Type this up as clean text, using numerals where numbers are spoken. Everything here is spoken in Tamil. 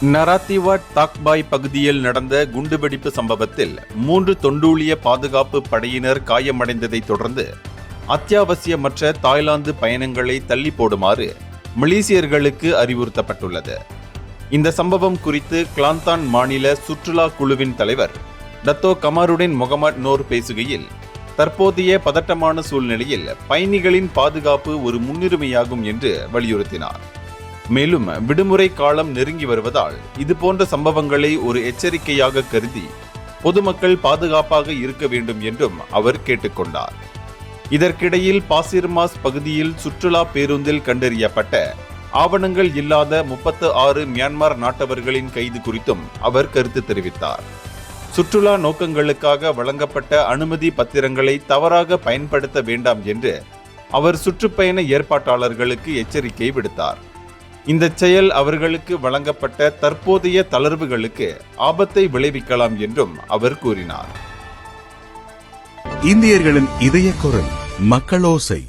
நராத்திவாட் தாக்பாய் பகுதியில் நடந்த குண்டுவெடிப்பு சம்பவத்தில் 3 தொண்டூழிய பாதுகாப்பு படையினர் காயமடைந்ததைத் தொடர்ந்து அத்தியாவசியமற்ற தாய்லாந்து பயணங்களை தள்ளி போடுமாறு மலேசியர்களுக்கு அறிவுறுத்தப்பட்டுள்ளது. இந்த சம்பவம் குறித்து கிளாந்தான் மாநில சுற்றுலா குழுவின் தலைவர் டத்தோ கமாருடின் முகமது நோர் பேசுகையில், தற்போதைய பதட்டமான சூழ்நிலையில் பயணிகளின் பாதுகாப்பு ஒரு முன்னுரிமையாகும் என்று வலியுறுத்தினார். மேலும் விடுமுறை காலம் நெருங்கி வருவதால் இதுபோன்ற சம்பவங்களை ஒரு எச்சரிக்கையாக கருதி பொதுமக்கள் பாதுகாப்பாக இருக்க வேண்டும் என்றும் அவர் கேட்டுக்கொண்டார். இதற்கிடையில் பாசிர்மாஸ் பகுதியில் சுற்றுலா பேருந்தில் கண்டறியப்பட்ட ஆவணங்கள் இல்லாத 36 மியான்மர் நாட்டவர்களின் கைது குறித்தும் அவர் கருத்து தெரிவித்தார். சுற்றுலா நோக்கங்களுக்காக வழங்கப்பட்ட அனுமதி பத்திரங்களை தவறாக பயன்படுத்த வேண்டாம் என்று அவர் சுற்றுப்பயண ஏற்பாட்டாளர்களுக்கு எச்சரிக்கை விடுத்தார். இந்த செயல் அவர்களுக்கு வழங்கப்பட்ட தற்போதைய தளர்வுகளுக்கு ஆபத்தை விளைவிக்கலாம் என்றும் அவர் கூறினார். இந்தியர்களின் இதய குரல் மக்களோசை.